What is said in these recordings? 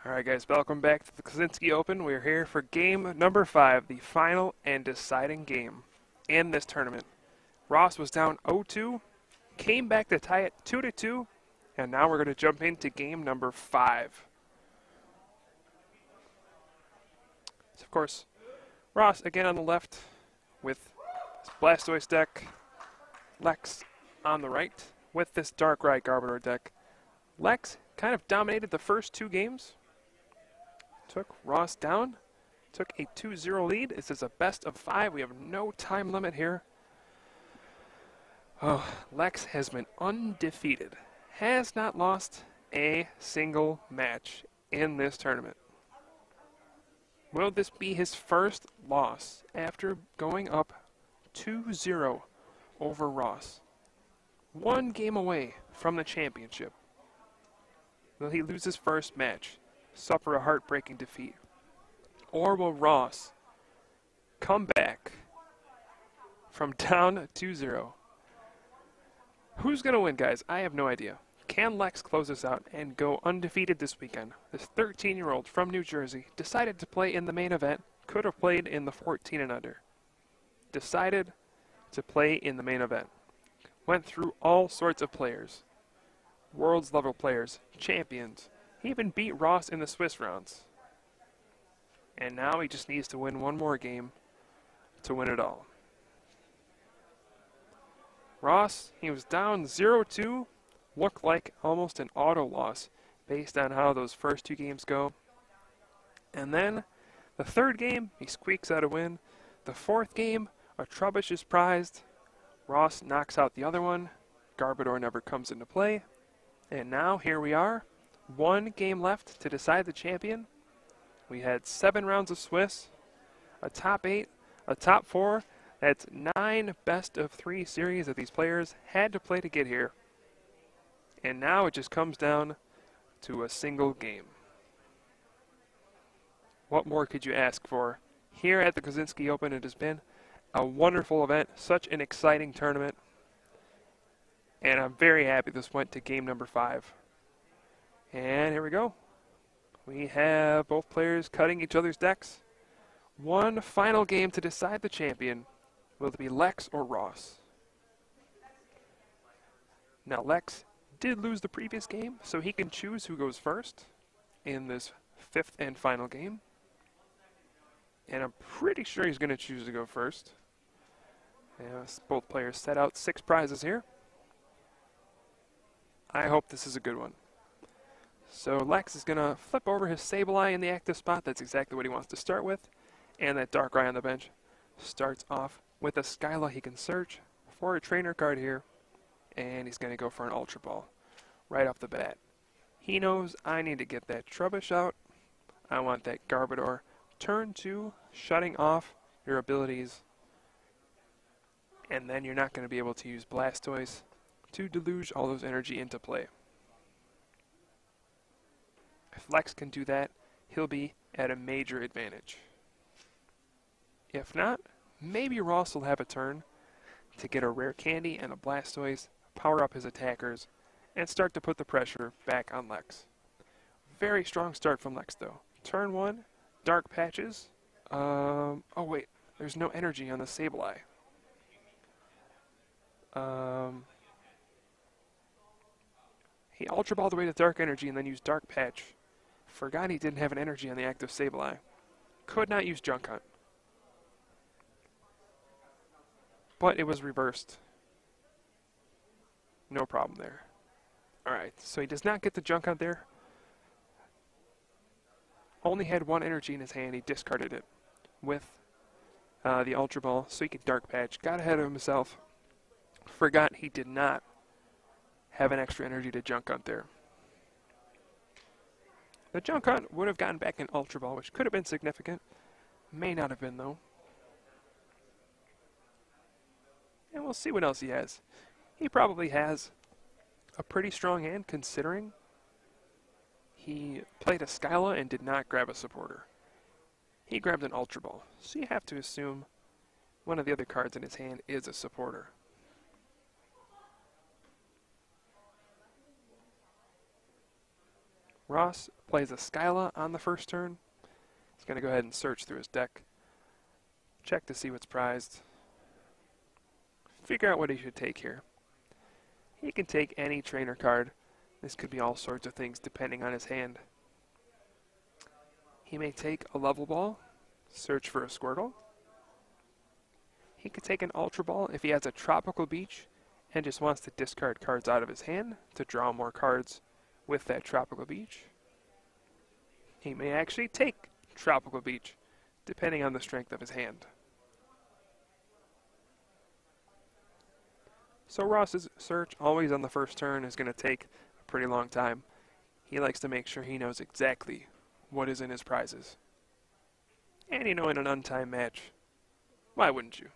Alright guys, welcome back to the Klaczynski Open. We're here for game number 5, the final and deciding game in this tournament. Ross was down 0-2, came back to tie it 2-2, and now we're going to jump into game number 5. So of course, Ross again on the left with his Blastoise deck, Lex on the right with this Darkrai Garbodor deck. Lex kind of dominated the first 2 games. Took Ross down, took a 2-0 lead. This is a best of 5. We have no time limit here. Oh, Lex has been undefeated. Has not lost a single match in this tournament. Will this be his first loss after going up 2-0 over Ross? 1 game away from the championship. Will he lose his first match? Suffer a heartbreaking defeat? Or will Ross come back from down 2-0? Who's going to win, guys? I have no idea. Can Lex close this out and go undefeated this weekend? This 13-year-old from New Jersey decided to play in the main event, could have played in the 14 and under. Decided to play in the main event. Went through all sorts of players. Worlds level players, champions. He even beat Ross in the Swiss rounds. And now he just needs to win one more game to win it all. Ross, he was down 0-2, looked like almost an auto loss based on how those first 2 games go. And then the 3rd game, he squeaks out a win. The 4th game, a Sucevich is prized. Ross knocks out the other one. Garbodor never comes into play. And now here we are. 1 game left to decide the champion. We had 7 rounds of Swiss, a top 8, a top 4. That's 9 best of 3 series that these players had to play to get here. And now it just comes down to a single game. What more could you ask for? Here at the Klaczynski Open, it has been a wonderful event, such an exciting tournament. And I'm very happy this went to game number 5. And here we go. We have both players cutting each other's decks. 1 final game to decide the champion. Will it be Lex or Ross? Now Lex did lose the previous game, so he can choose who goes first in this 5th and final game. And I'm pretty sure he's going to choose to go first. Yes, both players set out 6 prizes here. I hope this is a good one. So Lex is going to flip over his Sableye in the active spot. That's exactly what he wants to start with. And that Darkrai on the bench starts off with a Skyla. He can search for a trainer card here. And he's going to go for an Ultra Ball right off the bat. He knows I need to get that Sucevich out. I want that Garbodor. Turn 2, shutting off your abilities. And then you're not going to be able to use Blastoise to deluge all those energy into play. If Lex can do that, he'll be at a major advantage. If not, maybe Ross will have a turn to get a rare candy and a Blastoise, power up his attackers, and start to put the pressure back on Lex. Very strong start from Lex though. Turn 1, Dark Patches. Oh wait, there's no energy on the Sableye. He Ultra Balled away to Dark Energy and then used Dark Patch. Forgot he didn't have an energy on the active Sableye. Could not use Junk Hunt. But it was reversed. No problem there. Alright, so he does not get the Junk Hunt there. Only had 1 energy in his hand. He discarded it with the Ultra Ball so he could Dark Patch. Got ahead of himself. Forgot he did not have an extra energy to Junk Hunt there. The Junk Hunt would have gotten back an Ultra Ball, which could have been significant. May not have been, though. And we'll see what else he has. He probably has a pretty strong hand, considering he played a Skyla and did not grab a supporter. He grabbed an Ultra Ball, so you have to assume one of the other cards in his hand is a supporter. Ross plays a Skyla on the first turn. He's going to go ahead and search through his deck. Check to see what's prized. Figure out what he should take here. He can take any trainer card. This could be all sorts of things depending on his hand. He may take a level ball, search for a Squirtle. He could take an Ultra Ball if he has a Tropical Beach and just wants to discard cards out of his hand to draw more cards with that Tropical Beach. He may actually take Tropical Beach, depending on the strength of his hand. So Ross's search, always on the first turn, is going to take a pretty long time. He likes to make sure he knows exactly what is in his prizes. And you know, in an untimed match, why wouldn't you?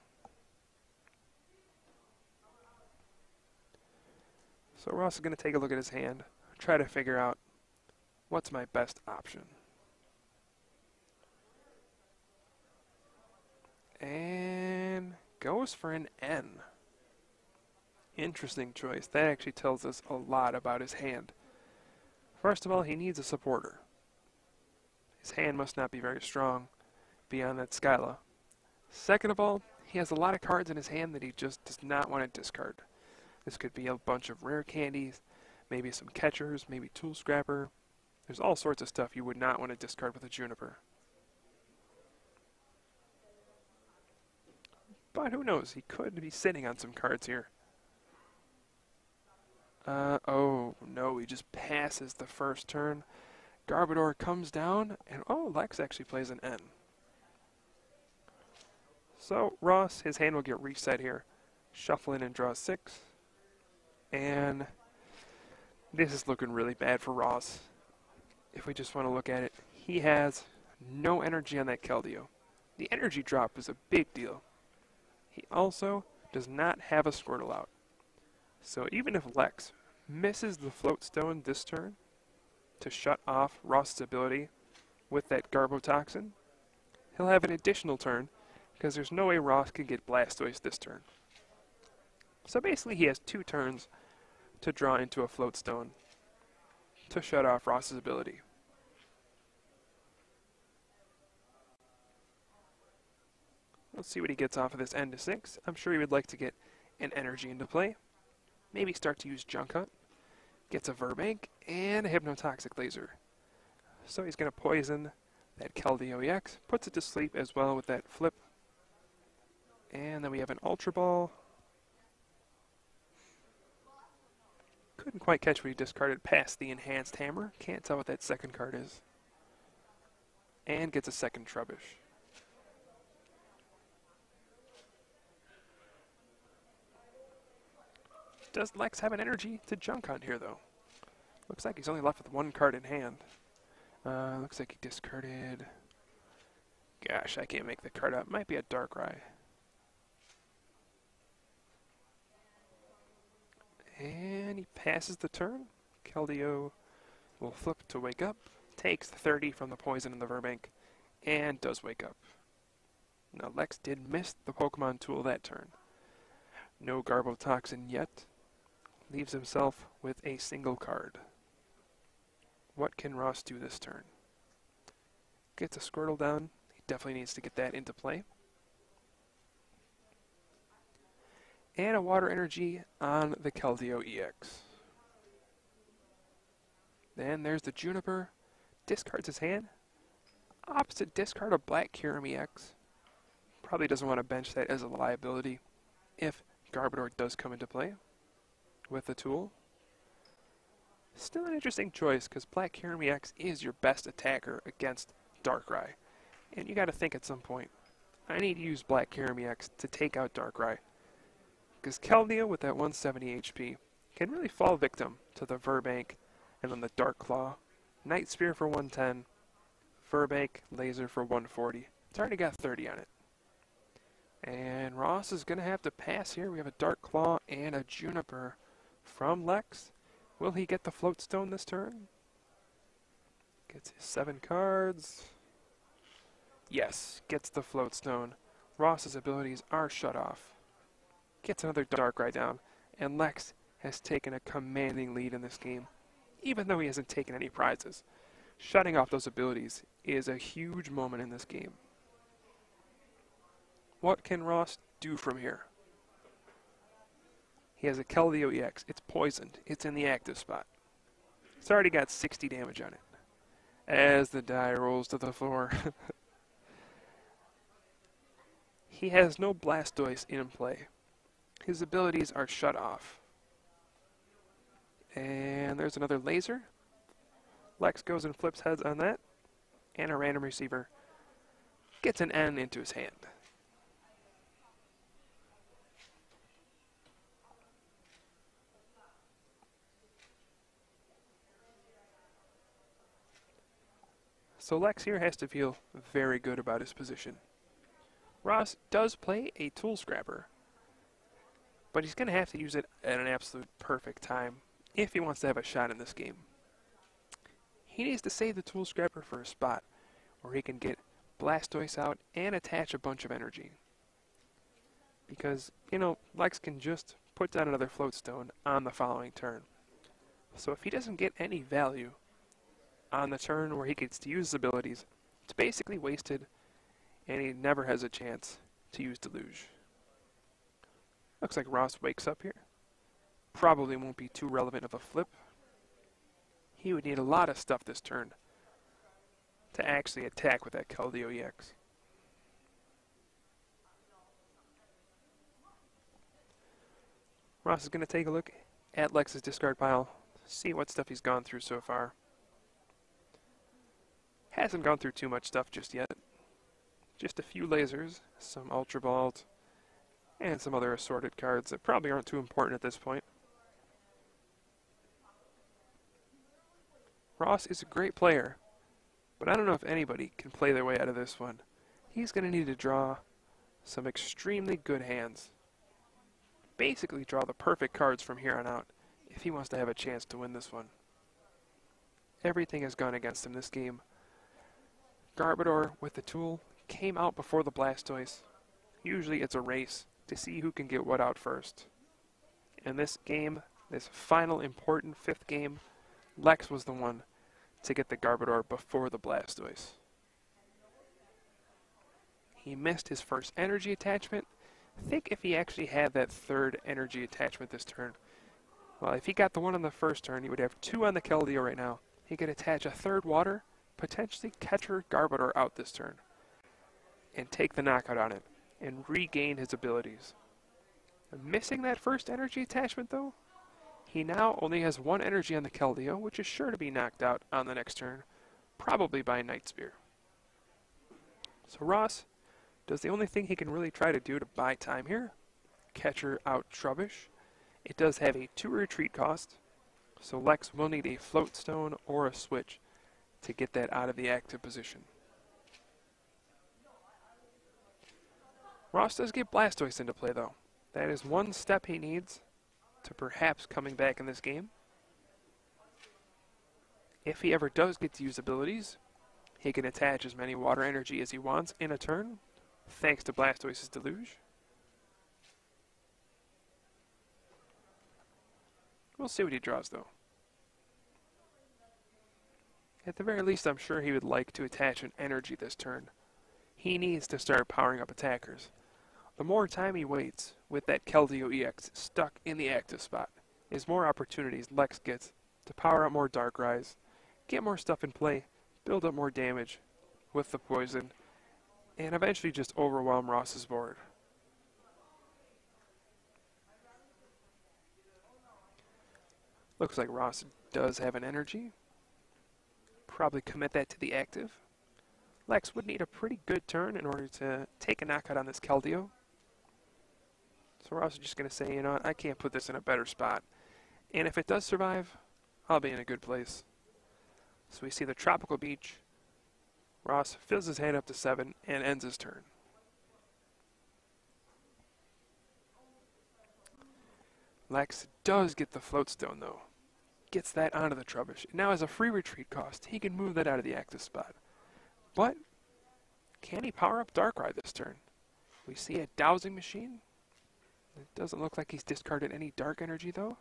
So Ross is going to take a look at his hand, try to figure out what's my best option. And goes for an N. Interesting choice. That actually tells us a lot about his hand. First of all, he needs a supporter. His hand must not be very strong beyond that Skyla. Second of all, he has a lot of cards in his hand that he just does not want to discard. This could be a bunch of rare candies, maybe some catchers, maybe Tool Scrapper. There's all sorts of stuff you would not want to discard with a Juniper. But who knows, he could be sitting on some cards here. Oh no, he just passes the first turn. Garbodor comes down, and oh, Lex actually plays an N. So Ross, his hand will get reset here. Shuffle in and draw 6. And this is looking really bad for Ross. If we just want to look at it, he has no energy on that Keldeo. The energy drop is a big deal. He also does not have a Squirtle out. So even if Lex misses the Float Stone this turn to shut off Ross's ability with that Garbotoxin, he'll have an additional turn because there's no way Ross can get Blastoise this turn. So basically he has 2 turns to draw into a Float Stone to shut off Ross's ability. Let's see what he gets off of this N to 6. I'm sure he would like to get an energy into play. Maybe start to use Junk Hunt. Gets a Verbank and a Hypnotoxic Laser. So he's going to poison that Keldeo EX. Puts it to sleep as well with that flip. And then we have an Ultra Ball. Couldn't quite catch what he discarded past the Enhanced Hammer. Can't tell what that second card is. And gets a second Trubbish. Does Lex have an energy to Junk Hunt here, though? Looks like he's only left with 1 card in hand. Looks like he discarded... Gosh, I can't make the card out. Might be a Darkrai. And he passes the turn. Keldeo will flip to wake up. Takes 30 from the poison in the Verbank. And does wake up. Now, Lex did miss the Pokemon tool that turn. No Garbotoxin yet. Leaves himself with a single card. What can Ross do this turn? Gets a Squirtle down. He definitely needs to get that into play. And a Water Energy on the Keldeo EX. Then there's the Juniper. Discards his hand. Opts to discard a Black Kyurem EX. Probably doesn't want to bench that as a liability if Garbodor does come into play with the tool. Still an interesting choice because Black Kyurem EX is your best attacker against Darkrai. And you got to think at some point, I need to use Black Kyurem EX to take out Darkrai. Because Keldeo with that 170 HP can really fall victim to the Verbank and then the Dark Claw. Night Spear for 110, Verbank, Laser for 140. It's already got 30 on it. And Ross is going to have to pass here. We have a Dark Claw and a Juniper from Lex. Will he get the Float Stone this turn? Gets his 7 cards. Yes, gets the Float Stone. Ross's abilities are shut off. Gets another Darkrai down. And Lex has taken a commanding lead in this game. even though he hasn't taken any prizes. Shutting off those abilities is a huge moment in this game. What can Ross do from here? He has a Keldeo EX. It's poisoned. It's in the active spot. It's already got 60 damage on it. As the die rolls to the floor. He has no Blastoise in play. His abilities are shut off. And there's another laser. Lex goes and flips heads on that. And a random receiver gets an N into his hand. So Lex here has to feel very good about his position. Ross does play a Tool Scrapper, but he's going to have to use it at an absolute perfect time if he wants to have a shot in this game. He needs to save the Tool Scrapper for a spot where he can get Blastoise out and attach a bunch of energy. Because, you know, Lex can just put down another Float Stone on the following turn. So if he doesn't get any value on the turn where he gets to use his abilities, it's basically wasted, and he never has a chance to use Deluge. Looks like Ross wakes up here. Probably won't be too relevant of a flip. He would need a lot of stuff this turn to actually attack with that Keldeo EX. Ross is going to take a look at Lex's discard pile, see what stuff he's gone through so far. Hasn't gone through too much stuff just yet. Just a few lasers, some Ultra Ball, and some other assorted cards that probably aren't too important at this point. Ross is a great player, but I don't know if anybody can play their way out of this one. He's going to need to draw some extremely good hands. Basically draw the perfect cards from here on out if he wants to have a chance to win this one. Everything has gone against him this game. Garbodor with the tool came out before the Blastoise. Usually it's a race to see who can get what out first. In this game, this final important 5th game, Lex was the one to get the Garbodor before the Blastoise. He missed his first energy attachment. Think if he actually had that 3rd energy attachment this turn. Well, if he got the one on the first turn, he would have 2 on the Keldeo right now. He could attach a 3rd water, potentially catch her Garbodor out this turn, and take the knockout on it, and regain his abilities. Missing that first energy attachment though, he now only has 1 energy on the Keldeo, which is sure to be knocked out on the next turn, probably by Night Spear. So Ross does the only thing he can really try to do to buy time here. Catch her out Trubbish. It does have a 2 retreat cost, so Lex will need a Float Stone or a Switch to get that out of the active position. Ross does get Blastoise into play though. That is one step he needs to perhaps coming back in this game. If he ever does get to use abilities, he can attach as many water energy as he wants in a turn, thanks to Blastoise's Deluge. We'll see what he draws though. At the very least, I'm sure he would like to attach an energy this turn. He needs to start powering up attackers. The more time he waits with that Keldeo EX stuck in the active spot, is more opportunities Lex gets to power up more Darkrai's, get more stuff in play, build up more damage with the poison, and eventually just overwhelm Ross's board. Looks like Ross does have an energy. Probably commit that to the active. Lex would need a pretty good turn in order to take a knockout on this Keldeo. So Ross is just going to say, you know what, I can't put this in a better spot. And if it does survive, I'll be in a good place. So we see the Tropical Beach. Ross fills his hand up to 7 and ends his turn. Lex does get the Float Stone though. Gets that onto the Trubbish. Now has a free retreat cost. He can move that out of the active spot. But can he power up Darkrai this turn? We see a Dowsing Machine. It doesn't look like he's discarded any dark energy though.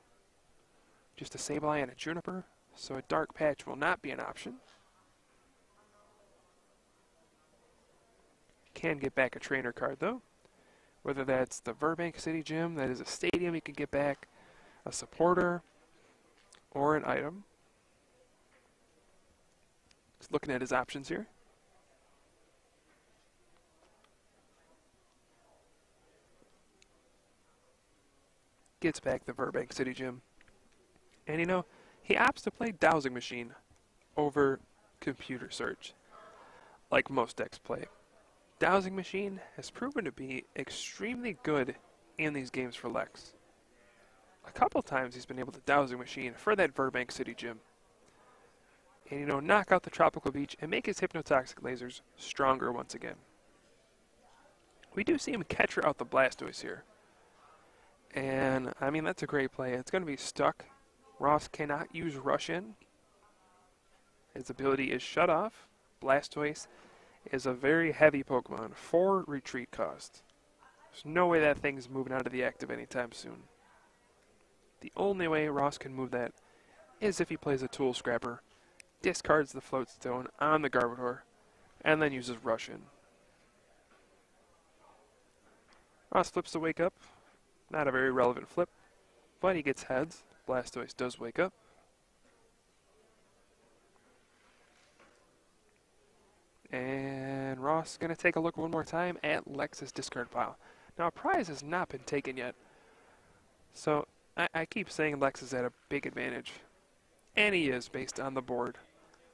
Just a Sableye and a Juniper. so a Dark Patch will not be an option. Can get back a trainer card though. Whether that's the Burbank City Gym, that is a stadium you can get back, a supporter, or an item. Just looking at his options here. Gets back the Burbank City Gym. And you know, he opts to play Dowsing Machine over Computer Search, like most decks play. Dowsing Machine has proven to be extremely good in these games for Lex. A couple times he's been able to Dowsing Machine for that Burbank City Gym. And you know, knock out the Tropical Beach and make his Hypnotoxic lasers stronger once again. We do see him catcher out the Blastoise here. And, I mean, that's a great play. It's going to be stuck. Ross cannot use Rush In. His ability is shut off. Blastoise is a very heavy Pokemon. 4 retreat cost. There's no way that thing's moving out of the active anytime soon. The only way Ross can move that is if he plays a Tool Scrapper, discards the Float Stone on the Garbodor, and then uses Rush In. Ross flips to Wake Up. Not a very relevant flip, but he gets heads. Blastoise does wake up. And Ross is going to take a look one more time at Lex's discard pile. Now, a prize has not been taken yet, so I keep saying Lex is at a big advantage. And he is based on the board,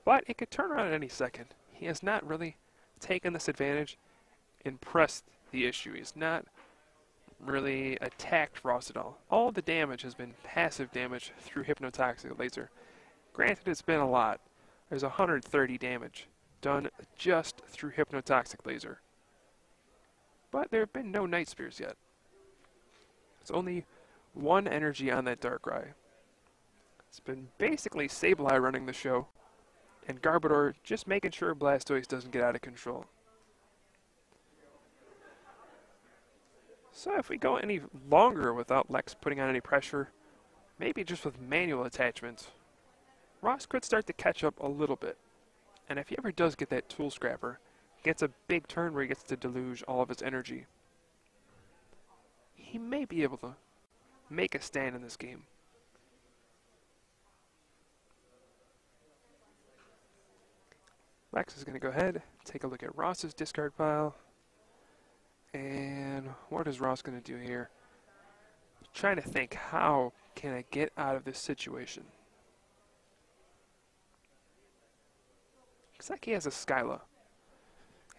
but it could turn around at any second. He has not really taken this advantage and pressed the issue. He's not really attacked Ross at all. All the damage has been passive damage through Hypnotoxic Laser. Granted, it's been a lot. There's 130 damage done just through Hypnotoxic Laser. But there have been no Night Spears yet. It's only 1 energy on that Darkrai. It's been basically Sableye running the show, and Garbodor just making sure Blastoise doesn't get out of control. So if we go any longer without Lex putting on any pressure, maybe just with manual attachments, Ross could start to catch up a little bit. And if he ever does get that Tool Scrapper, gets a big turn where he gets to deluge all of his energy, he may be able to make a stand in this game. Lex is going to go ahead, take a look at Ross's discard pile. And what is Ross going to do here? Trying to think, how can I get out of this situation? Looks like he has a Skyla.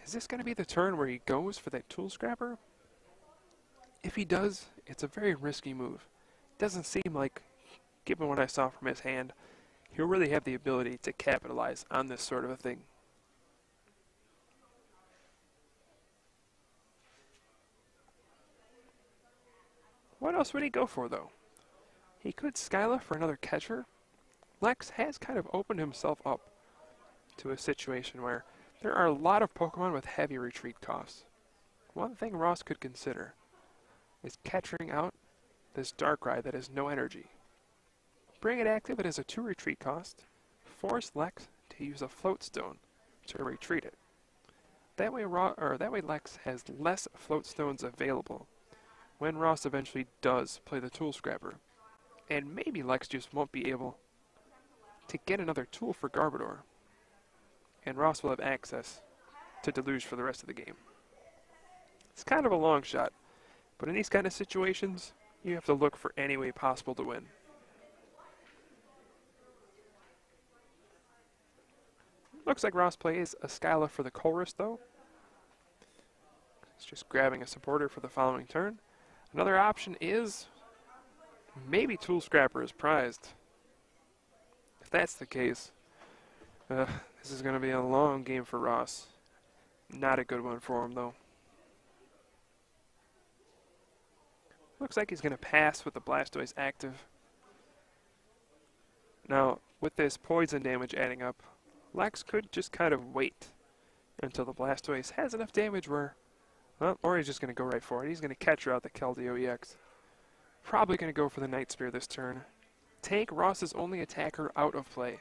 Is this going to be the turn where he goes for that Tool Scrapper? If he does, it's a very risky move. Doesn't seem like, given what I saw from his hand, he'll really have the ability to capitalize on this sort of a thing. What else would he go for, though? He could Skyla for another catcher. Lex has kind of opened himself up to a situation where there are a lot of Pokemon with heavy retreat costs. One thing Ross could consider is catching out this Darkrai that has no energy. Bring it active, it has a 2 retreat cost. Force Lex to use a Float Stone to retreat it. That way Lex has less Float Stones available when Ross eventually does play the Tool Scrapper. And maybe Lex just won't be able to get another tool for Garbodor. And Ross will have access to Deluge for the rest of the game. It's kind of a long shot, but in these kind of situations, you have to look for any way possible to win. Looks like Ross plays a Skyla for the Colress, though. It's just grabbing a supporter for the following turn. Another option is maybe Tool Scrapper is prized. If that's the case, this is going to be a long game for Ross. Not a good one for him, though. Looks like he's going to pass with the Blastoise active. Now, with this poison damage adding up, Lex could just kind of wait until the Blastoise has enough damage where, well, or he's just going to go right for it. He's going to catch her out the Keldeo EX. Probably going to go for the Night Spear this turn. take Ross's only attacker out of play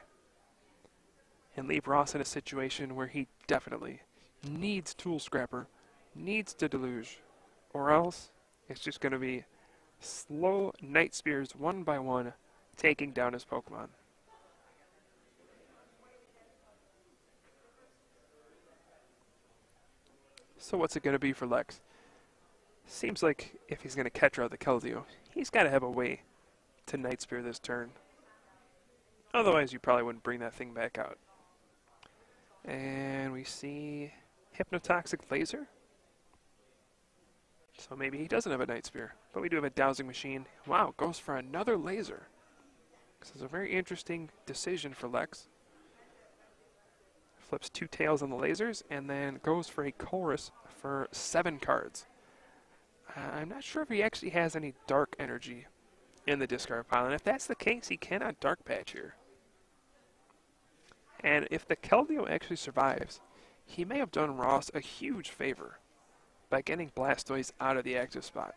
and leave Ross in a situation where he definitely needs Tool Scrapper, needs to Deluge, or else it's just going to be slow Night Spears one by one taking down his Pokemon. So what's it going to be for Lex? Seems like if he's going to catch out the Keldeo, he's got to have a way to Night Spear this turn. Otherwise, you probably wouldn't bring that thing back out. And we see Hypnotoxic Laser. So maybe he doesn't have a Night Spear, but we do have a Dowsing Machine. Wow, goes for another Laser. This is a very interesting decision for Lex. Flips 2 tails on the lasers, and then goes for a Chorus for 7 cards. I'm not sure if he actually has any Dark Energy in the discard pile, and if that's the case, he cannot Dark Patch here. And if the Keldeo actually survives, he may have done Ross a huge favor by getting Blastoise out of the active spot.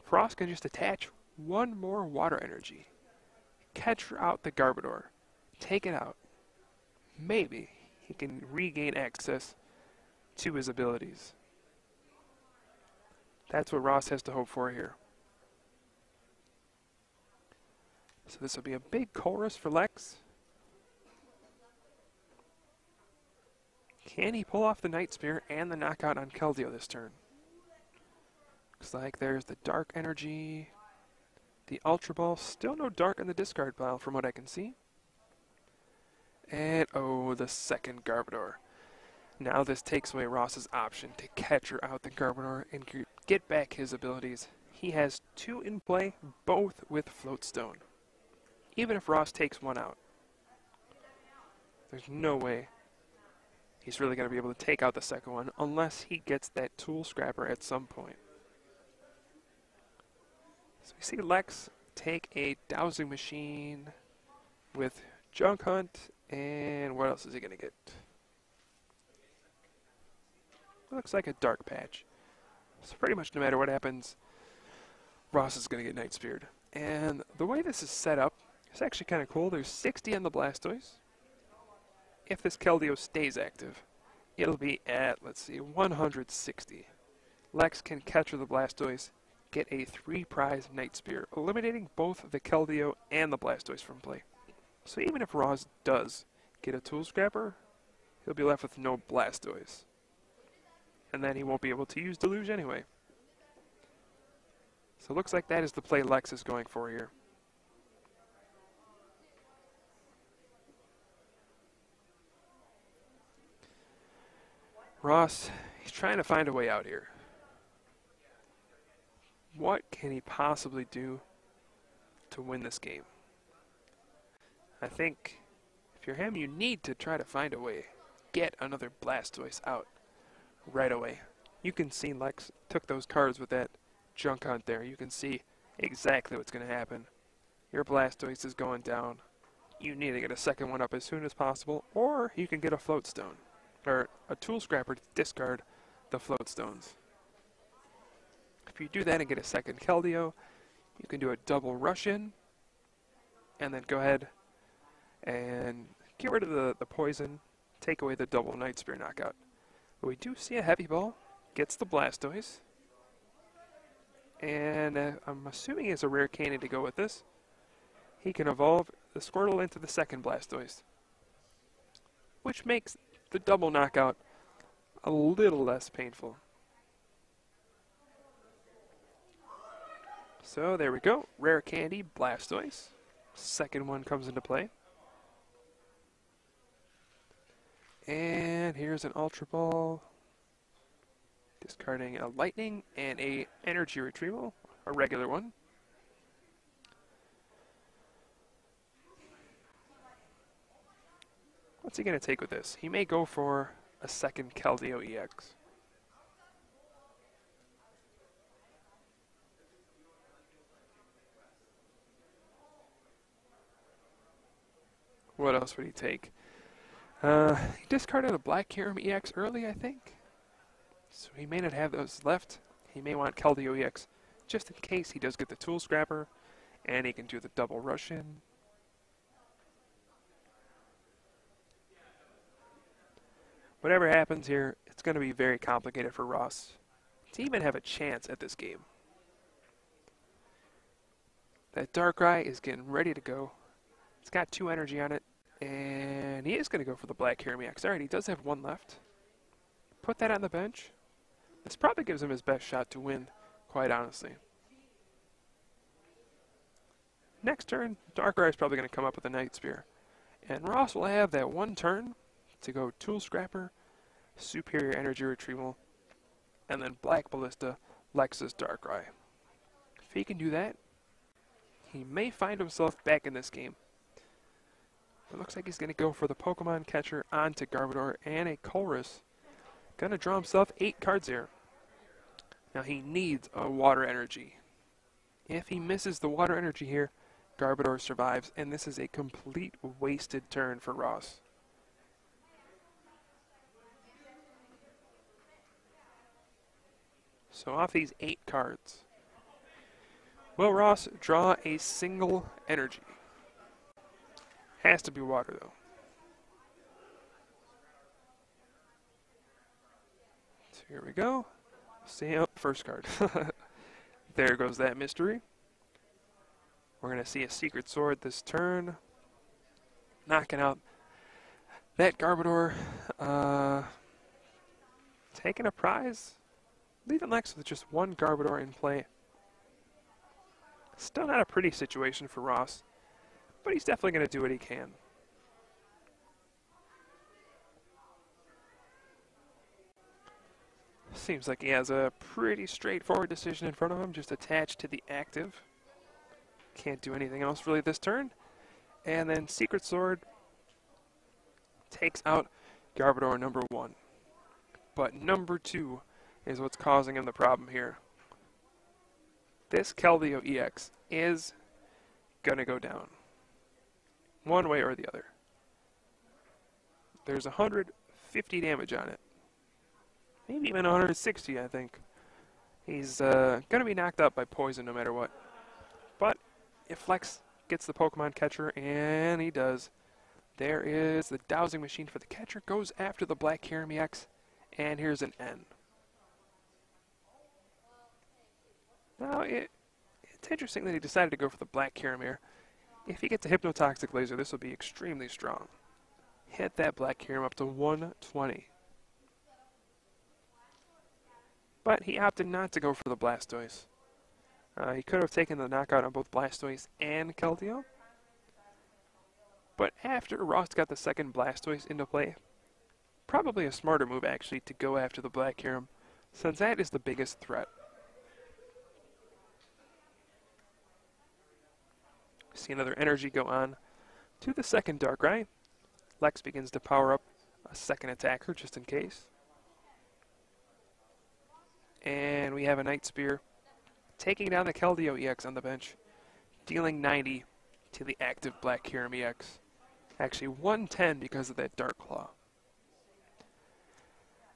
Ross can just attach one more Water Energy, catch out the Garbodor, take it out. Maybe he can regain access to his abilities. That's what Ross has to hope for here. So this will be a big chorus for Lex. Can he pull off the Night Spear and the knockout on Keldeo this turn? Looks like there's the Dark Energy, the Ultra Ball. Still no Dark in the discard pile from what I can see. And, oh, the second Garbodor. Now this takes away Ross's option to catch out the Garbodor and get back his abilities. He has 2 in play, both with Float Stone. Even if Ross takes one out, there's no way he's really going to be able to take out the second one unless he gets that Tool Scrapper at some point. So we see Lex take a Dowsing Machine with Junk Hunt, and what else is he going to get? Looks like a Dark Patch. So pretty much no matter what happens, Ross is going to get Night Speared. And the way this is set up is actually kind of cool. There's 60 on the Blastoise. If this Keldeo stays active, it'll be at, let's see, 160. Lex can catch the Blastoise, get a 3-prize Night Spear, eliminating both the Keldeo and the Blastoise from play. So even if Ross does get a Tool Scrapper, he'll be left with no Blastoise. And then he won't be able to use Deluge anyway. So it looks like that is the play Lex is going for here. Ross, he's trying to find a way out here. What can he possibly do to win this game? I think if you're him, you need to try to find a way. Get another Blastoise out right away. You can see Lex took those cards with that Junk Hunt there. You can see exactly what's going to happen. Your Blastoise is going down. You need to get a second one up as soon as possible, or you can get a Float Stone, or a Tool Scrapper to discard the Float Stones. If you do that and get a second Keldeo, you can do a double rush in, and then go ahead and get rid of the poison, take away the double Night Spear knockout. But we do see a Heavy Ball, gets the Blastoise, and I'm assuming he has a Rare Candy to go with this. He can evolve the Squirtle into the second Blastoise, which makes the double knockout a little less painful. So there we go, Rare Candy, Blastoise. Second one comes into play. And here's an Ultra Ball. Discarding a Lightning and a Energy Retrieval, a regular one. What's he going to take with this? He may go for a second Keldeo EX. What else would he take? He discarded a Black Kyurem EX early, I think. So he may not have those left. He may want Keldeo EX just in case he does get the Tool Scrapper And he can do the double rush in. Whatever happens here, it's going to be very complicated for Ross to even have a chance at this game. That Darkrai is getting ready to go. It's got 2 energy on it, and he is going to go for the Black Hermiex. Alright, he does have 1 left. Put that on the bench. This probably gives him his best shot to win, quite honestly. Next turn, Darkrai is probably going to come up with a Night Spear. And Ross will have that 1 turn to go Tool Scrapper, Superior Energy Retrieval, and then Black Ballista, Lex's Darkrai. If he can do that, he may find himself back in this game. It looks like he's going to go for the Pokemon Catcher onto Garbodor and a Colress. Going to draw himself 8 cards here. Now he needs a Water Energy. If he misses the Water Energy here, Garbodor survives, and this is a complete wasted turn for Ross. So off these 8 cards, will Ross draw a single energy? Has to be water, though. So here we go. See, oh, first card. There goes that mystery. We're going to see a Secret Sword this turn, knocking out that Garbodor. Taking a prize. Leaving Lex with just 1 Garbodor in play. Still not a pretty situation for Ross, but he's definitely going to do what he can. Seems like he has a pretty straightforward decision in front of him, just attached to the active. Can't do anything else really this turn. And then Secret Sword takes out Garbodor number 1. But number 2 is what's causing him the problem here. This Keldeo EX is gonna go down, one way or the other. There's 150 damage on it. Maybe even 160, I think. He's gonna be knocked out by poison no matter what. But if Lex gets the Pokemon Catcher, and he does, there is the dowsing machine for the catcher, goes after the Black Hermiex, and here's an N. Now, it's interesting that he decided to go for the Black Kyramir. If he gets a Hypnotoxic Laser, this will be extremely strong. Hit that Black Kyramir up to 120. But he opted not to go for the Blastoise. He could have taken the knockout on both Blastoise and Keldeo. But after Ross got the second Blastoise into play, probably a smarter move actually to go after the Black Kyramir, since that is the biggest threat. See another energy go on to the second Darkrai. Lex begins to power up a second attacker just in case. And we have a Night Spear taking down the Keldeo EX on the bench, dealing 90 to the active Black Kyramir EX. Actually 110 because of that Dark Claw.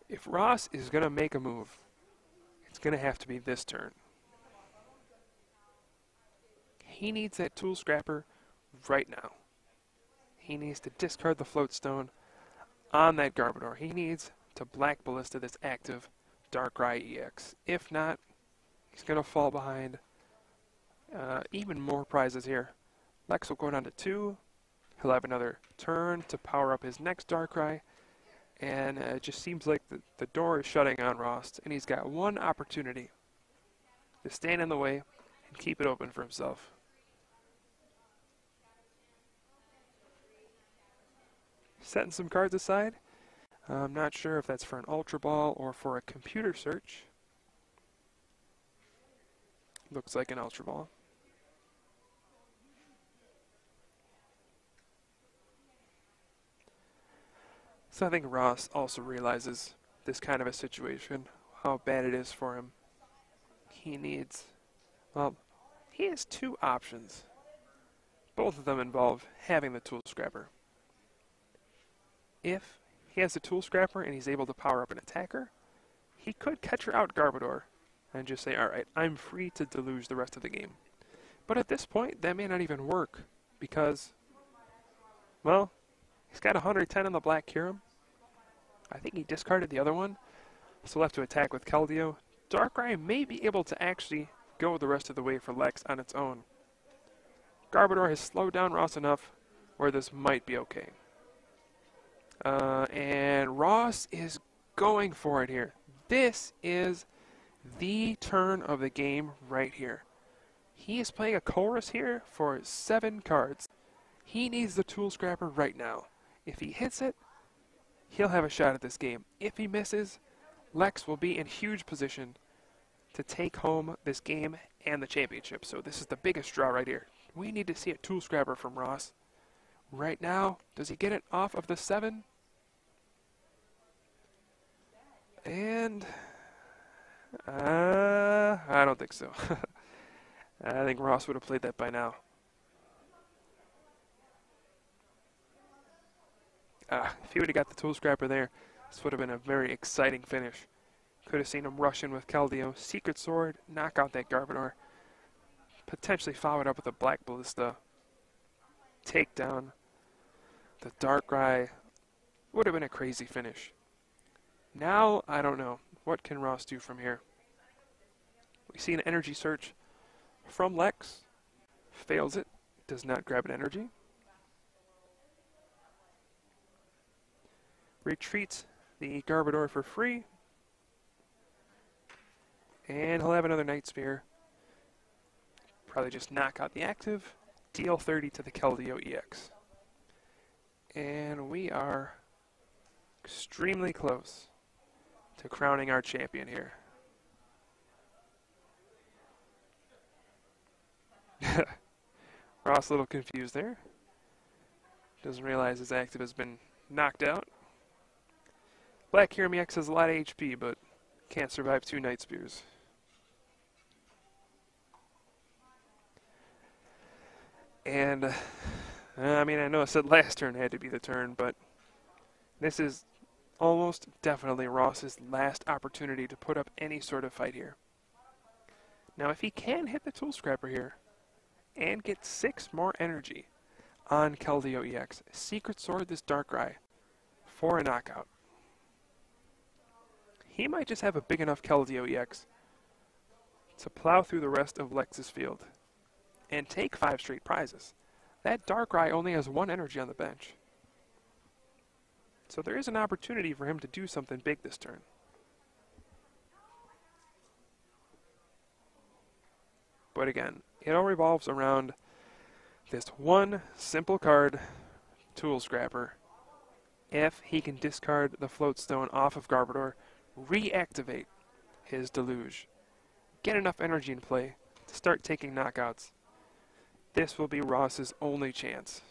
If Ross is going to make a move, it's going to have to be this turn. He needs that Tool Scrapper right now. He needs to discard the Float Stone on that Garbodor. He needs to Black Ballista this active Darkrai EX. If not, he's going to fall behind. Even more prizes here. Lex will go down to 2. He'll have another turn to power up his next Darkrai. And it just seems like the door is shutting on Ross, and he's got one opportunity to stand in the way and keep it open for himself. Setting some cards aside. I'm not sure if that's for an Ultra Ball or for a computer search. Looks like an Ultra Ball. So I think Ross also realizes this kind of a situation, how bad it is for him. He needs, well, he has 2 options. Both of them involve having the Tool Scrapper. If he has the Tool Scrapper and he's able to power up an attacker, he could catcher out Garbodor and just say, alright, I'm free to deluge the rest of the game. But at this point, that may not even work because, well, he's got 110 on the Black Kyurem. I think he discarded the other one, so left to attack with Keldeo. Darkrai may be able to actually go the rest of the way for Lex on its own. Garbodor has slowed down Ross enough where this might be okay. And Ross is going for it here. This is the turn of the game right here. He is playing a chorus here for 7 cards. He needs the Tool Scrapper right now. If he hits it, he'll have a shot at this game. If he misses, Lex will be in huge position to take home this game and the championship. So this is the biggest draw right here. We need to see a Tool Scrapper from Ross. Right now, does he get it off of the 7? And I don't think so. I think Ross would have played that by now. If he would have got the Tool Scrapper there, this would have been a very exciting finish. Could have seen him rush in with Keldeo, Secret Sword, knock out that Garbodor, potentially follow it up with a Black Ballista, take down the Darkrai. Would have been a crazy finish. Now, I don't know. What can Ross do from here? We see an energy search from Lex. Fails it. Does not grab an energy. Retreats the Garbodor for free. And he'll have another Night Spear. Probably just knock out the active. Deal 30 to the Keldeo EX. And we are extremely close to crowning our champion here. Ross a little confused there. Doesn't realize his active has been knocked out. Black Kyurem EX has a lot of HP, but can't survive 2 Night Spears. And, I mean, I know I said last turn had to be the turn, but this is almost definitely Ross's last opportunity to put up any sort of fight here. Now, if he can hit the Tool Scrapper here and get 6 more energy on Keldeo EX, Secret Sword this Darkrai for a knockout, he might just have a big enough Keldeo EX to plow through the rest of Lex's field and take 5 straight prizes. That Darkrai only has 1 energy on the bench. So there is an opportunity for him to do something big this turn. But again, it all revolves around this one simple card, Tool Scrapper. If he can discard the Float Stone off of Garbodor, reactivate his Deluge, get enough energy in play to start taking knockouts, this will be Ross's only chance.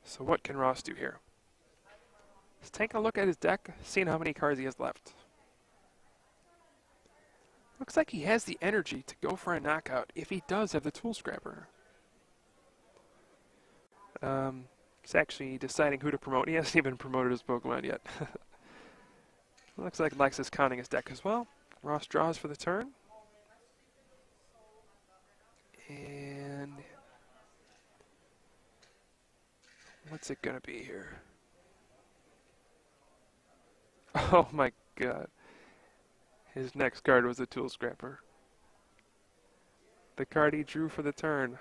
So what can Ross do here? Let's take a look at his deck, seeing how many cards he has left. Looks like he has the energy to go for a knockout if he does have the Tool Scrapper. He's actually deciding who to promote. He hasn't even promoted his Pokemon yet. Looks like Lex is counting his deck as well. Ross draws for the turn. And what's it gonna be here? Oh my god. His next card was a Tool Scrapper. The card he drew for the turn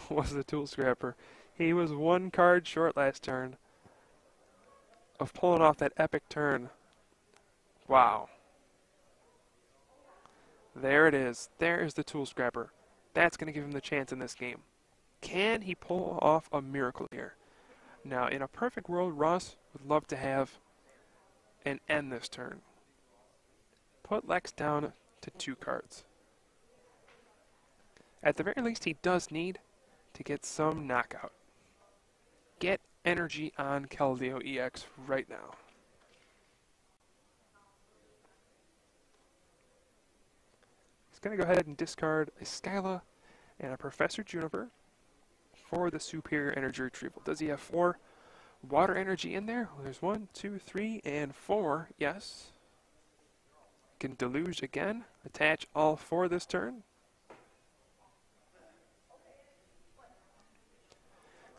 was the Tool Scrapper. He was 1 card short last turn of pulling off that epic turn. Wow. There it is. There is the Tool Scrapper. That's going to give him the chance in this game. Can he pull off a miracle here? Now, in a perfect world, Ross would love to have and end this turn. Put Lex down to 2 cards. At the very least, he does need to get some knockout. Get energy on Keldeo EX right now. He's going to go ahead and discard a Skyla and a Professor Juniper for the superior energy retrieval. Does he have 4 water energy in there? Well, there's 1, 2, 3, and 4. Yes. Can Deluge again attach all 4 this turn?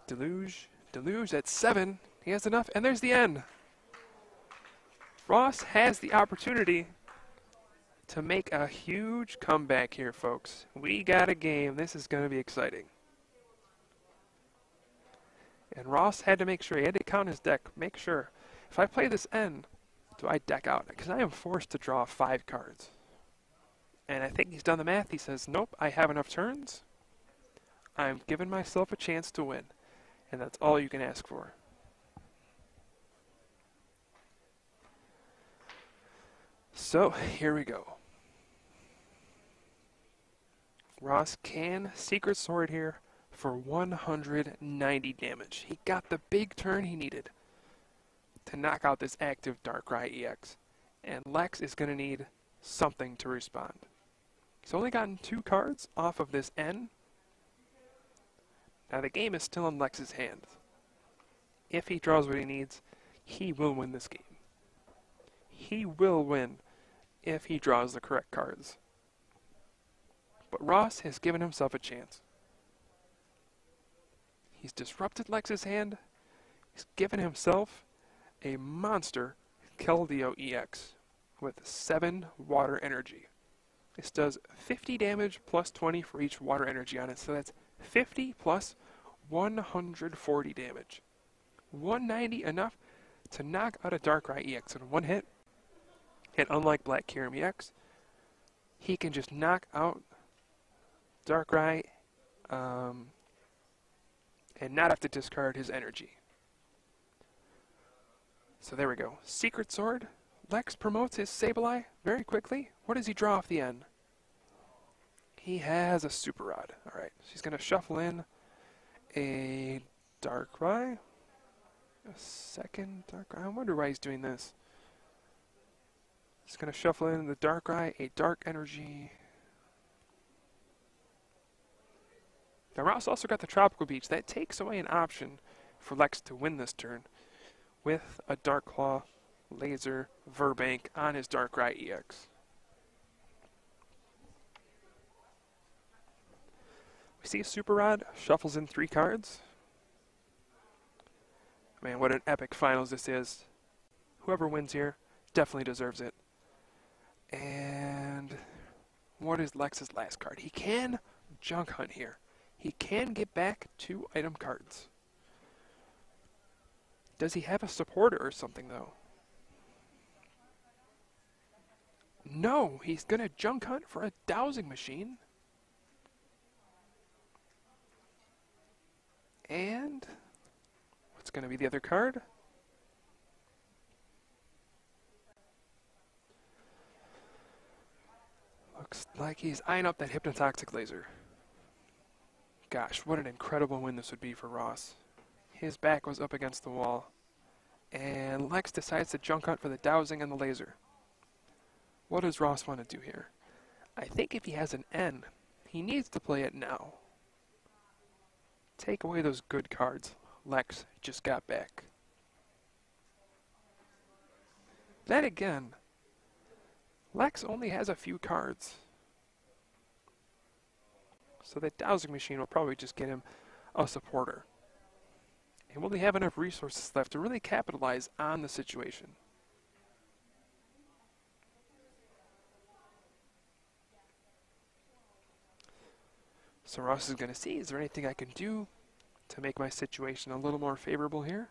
Deluge at 7. He has enough, and there's the end. Ross has the opportunity to make a huge comeback here, folks. We got a game. This is going to be exciting. And Ross had to make sure, he had to count his deck, make sure, if I play this end, do I deck out? Because I am forced to draw 5 cards. And I think he's done the math. He says, nope, I have enough turns. I'm giving myself a chance to win. And that's all you can ask for. So, here we go. Ross can Secret Sword here for 190 damage. He got the big turn he needed to knock out this active Darkrai EX. And Lex is going to need something to respond. He's only gotten 2 cards off of this N. Now the game is still in Lex's hands. If he draws what he needs, he will win this game. He will win if he draws the correct cards. But Ross has given himself a chance. He's disrupted Lex's hand. He's given himself a monster Keldeo EX with 7 water energy. This does 50 damage plus 20 for each water energy on it, so that's 50 plus 140 damage. 190 enough to knock out a Darkrai EX in one hit. And unlike Black Kyurem EX, he can just knock out Darkrai and not have to discard his energy. So there we go. Secret Sword. Lex promotes his Sableye very quickly. What does he draw off the end? He has a Super Rod. Alright, so he's going to shuffle in a Darkrai. A second Darkrai. I wonder why he's doing this. He's going to shuffle in the Darkrai, a Dark Energy. Now Ross also got the Tropical Beach. That takes away an option for Lex to win this turn with a Dark Claw, Laser, Verbank on his Darkrai EX. We see Super Rod shuffles in 3 cards. Man, what an epic finals this is. Whoever wins here definitely deserves it. And what is Lex's last card? He can Junk Hunt here. He can get back 2 item cards. Does he have a supporter or something, though? No, he's going to Junk Hunt for a Dowsing Machine. And what's going to be the other card? Looks like he's eyeing up that Hypnotoxic Laser. Gosh, what an incredible win this would be for Ross. His back was up against the wall. And Lex decides to Junk Hunt for the Dowsing and the Laser. What does Ross want to do here? I think if he has an N, he needs to play it now. Take away those good cards Lex just got back. Then again, Lex only has a few cards. So that Dowsing Machine will probably just get him a supporter. And will he have enough resources left to really capitalize on the situation? So Ross is going to see, is there anything I can do to make my situation a little more favorable here?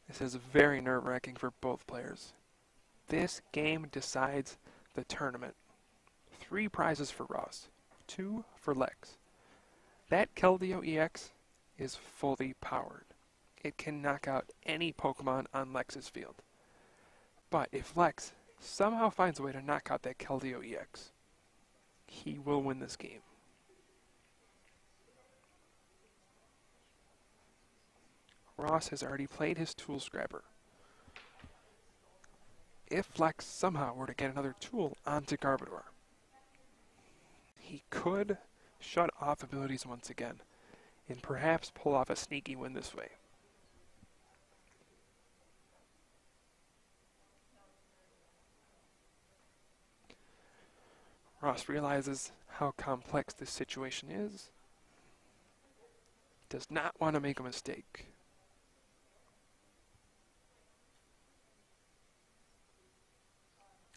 This is very nerve-wracking for both players. This game decides the tournament. 3 prizes for Ross, 2 for Lex. That Keldeo EX is fully powered. It can knock out any Pokemon on Lex's field. But if Lex somehow finds a way to knock out that Keldeo EX, he will win this game. Ross has already played his Tool Scrapper. If Lex somehow were to get another tool onto Garbodor, he could shut off abilities once again and perhaps pull off a sneaky win this way. Ross realizes how complex this situation is. Does not want to make a mistake.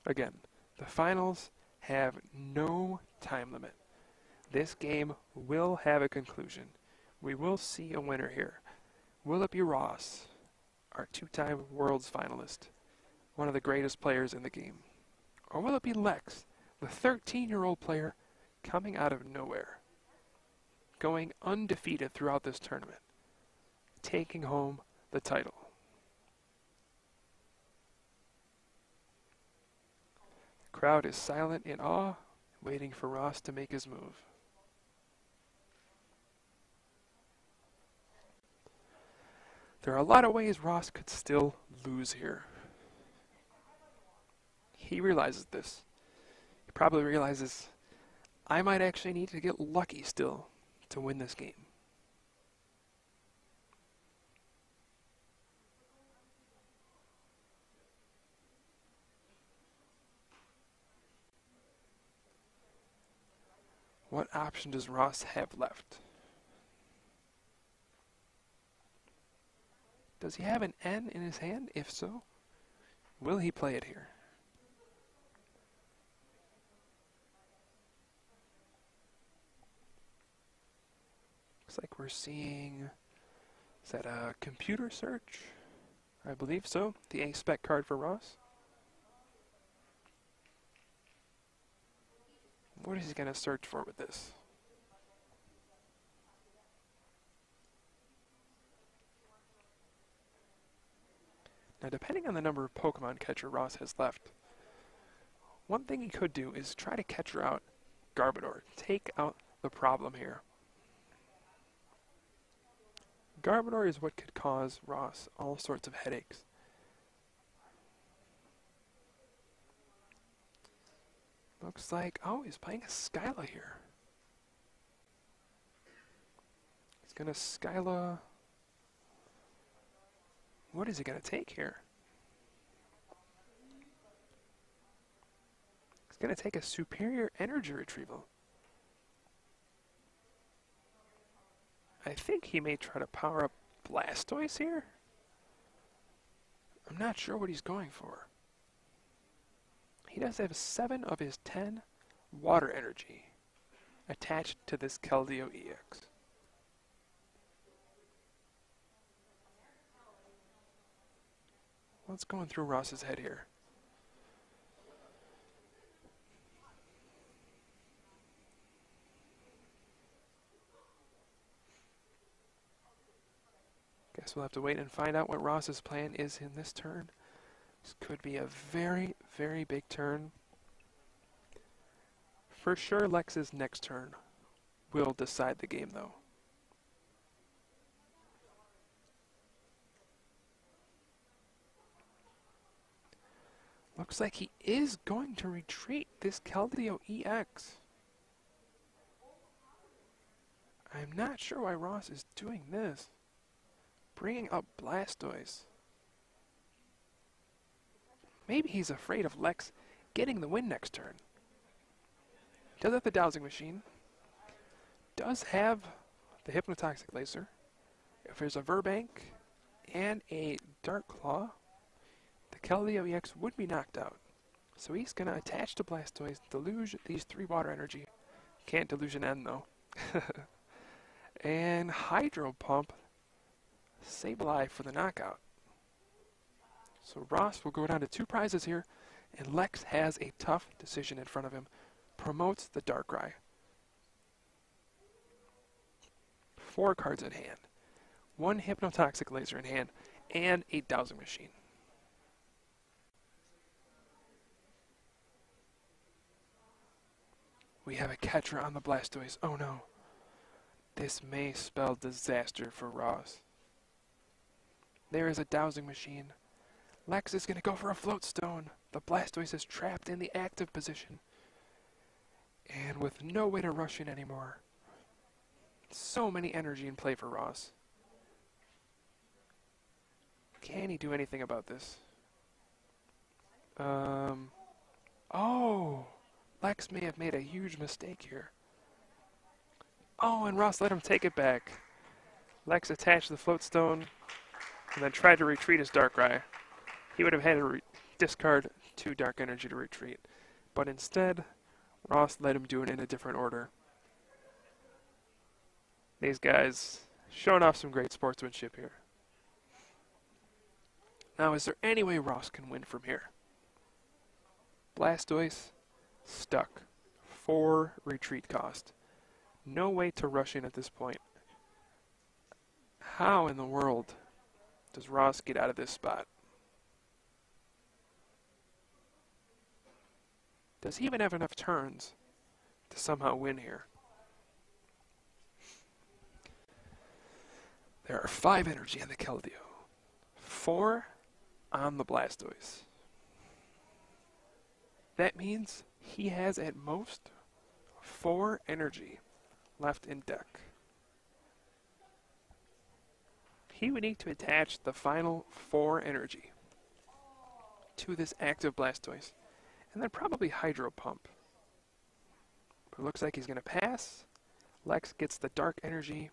Again, the finals have no time limit. This game will have a conclusion. We will see a winner here. Will it be Ross, our two-time Worlds Finalist, one of the greatest players in the game? Or will it be Lex, the 13-year-old player coming out of nowhere, going undefeated throughout this tournament, taking home the title? The crowd is silent in awe, waiting for Ross to make his move. There are a lot of ways Ross could still lose here. He realizes this. He probably realizes, I might actually need to get lucky still to win this game. What option does Ross have left? Does he have an N in his hand? If so, will he play it here? Looks like we're seeing, is that a computer search? I believe so. The A-Spec card for Ross. What is he going to search for with this? Now, depending on the number of Pokemon Catcher Ross has left, one thing he could do is try to catcher out Garbodor. Take out the problem here. Garbodor is what could cause Ross all sorts of headaches. Looks like, oh, he's playing a Skyla here. He's going to Skyla. What is he going to take here? He's going to take a superior energy retrieval. I think he may try to power up Blastoise here. I'm not sure what he's going for. He does have 7 of his 10 water energy attached to this Keldeo EX. What's going through Ross's head here? Guess we'll have to wait and find out what Ross's plan is in this turn. This could be a very, very big turn. For sure, Lex's next turn will decide the game, though. Looks like he is going to retreat this Keldeo EX. I'm not sure why Ross is doing this. Bringing up Blastoise. Maybe he's afraid of Lex getting the win next turn. Does have the Dowsing Machine. Does have the Hypnotoxic Laser. If there's a Verbank and a Dark Claw, the Keldeo EX would be knocked out. So he's going to attach to Blastoise, deluge these 3 water energy. Can't Delusion End though. And Hydro Pump Sableye for the knockout. So Ross will go down to 2 prizes here, and Lex has a tough decision in front of him. Promotes the Darkrai. 4 cards in hand. 1 Hypnotoxic Laser in hand, and a Dowsing Machine. We have a catcher on the Blastoise. Oh no. This may spell disaster for Ross. There is a Dowsing Machine. Lex is going to go for a Float Stone. The Blastoise is trapped in the active position. And with no way to rush in anymore. So many energy in play for Ross. Can he do anything about this? Oh, Lex may have made a huge mistake here. Oh, and Ross let him take it back. Lex attached the float stone and then tried to retreat his Darkrai. He would have had to discard 2 Dark Energy to retreat. But instead, Ross let him do it in a different order. These guys showing off some great sportsmanship here. Now, is there any way Ross can win from here? Blastoise, stuck. 4 retreat cost. No way to rush in at this point. How in the world does Ross get out of this spot? Does he even have enough turns to somehow win here? There are 5 energy on the Keldeo. 4 on the Blastoise. That means he has at most 4 energy left in deck. He would need to attach the final 4 energy to this active Blastoise, and then probably Hydro Pump. But it looks like he's going to pass. Lex gets the Dark Energy,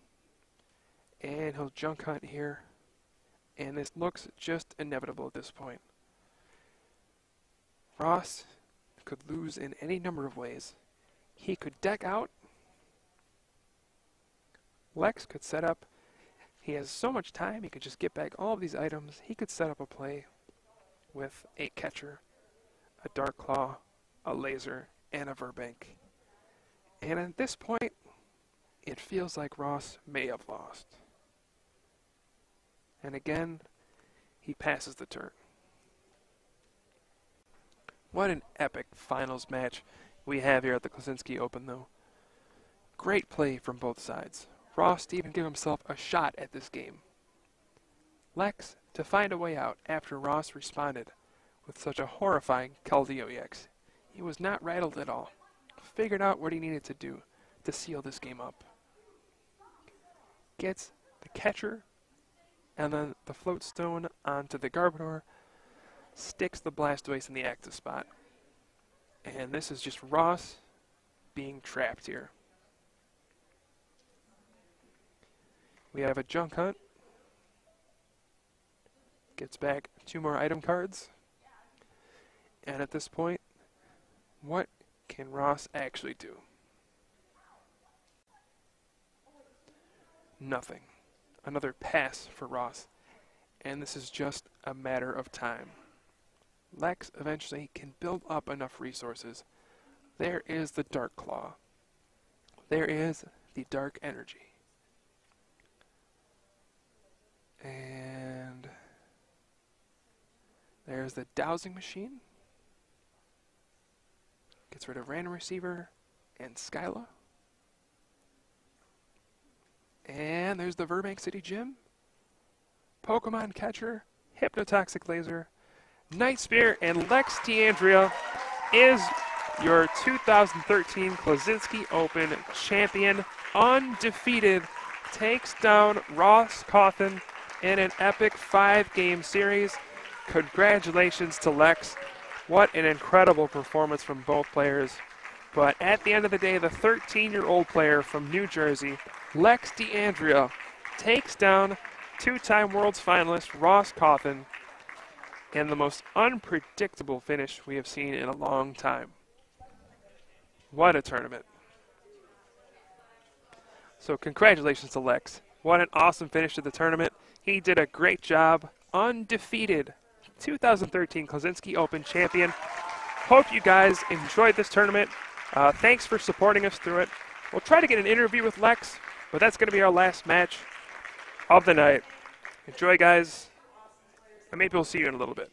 and he'll Junk Hunt here. And this looks just inevitable at this point. Ross could lose in any number of ways. He could deck out. Lex could set up. He has so much time, he could just get back all of these items. He could set up a play with a Catcher, a Dark Claw, a Laser, and a Verbank. And at this point, it feels like Ross may have lost. And again, he passes the turn. What an epic finals match we have here at the Klaczynski Open, though. Great play from both sides. Ross to even give himself a shot at this game. Lex to find a way out after Ross responded with such a horrifying Keldeo EX. He was not rattled at all. Figured out what he needed to do to seal this game up. Gets the Catcher, and then the Float Stone onto the Garbodor, sticks the Blastoise in the active spot. And this is just Ross being trapped here. We have a Junk Hunt. Gets back 2 more item cards. And at this point, what can Ross actually do? Nothing. Another pass for Ross. And this is just a matter of time. Lex eventually can build up enough resources. There is the Dark Claw. There is the Dark Energy. And there's the Dowsing Machine. Gets rid of Random Receiver and Skyla. And there's the Verbank City Gym. Pokemon Catcher, Hypnotoxic Laser, Night Spear, and Lex D'Andrea is your 2013 Klaczynski Open champion. Undefeated, takes down Ross Cawthon in an epic 5-game series. Congratulations to Lex. What an incredible performance from both players. But at the end of the day, the 13-year-old player from New Jersey, Lex D'Andrea, takes down 2-time Worlds Finalist Ross Cawthon in the most unpredictable finish we have seen in a long time. What a tournament. So congratulations to Lex. What an awesome finish to the tournament. He did a great job. Undefeated 2013 Klaczynski Open champion. Hope you guys enjoyed this tournament. Thanks for supporting us through it. We'll try to get an interview with Lex, but that's going to be our last match of the night. Enjoy, guys, and maybe we'll see you in a little bit.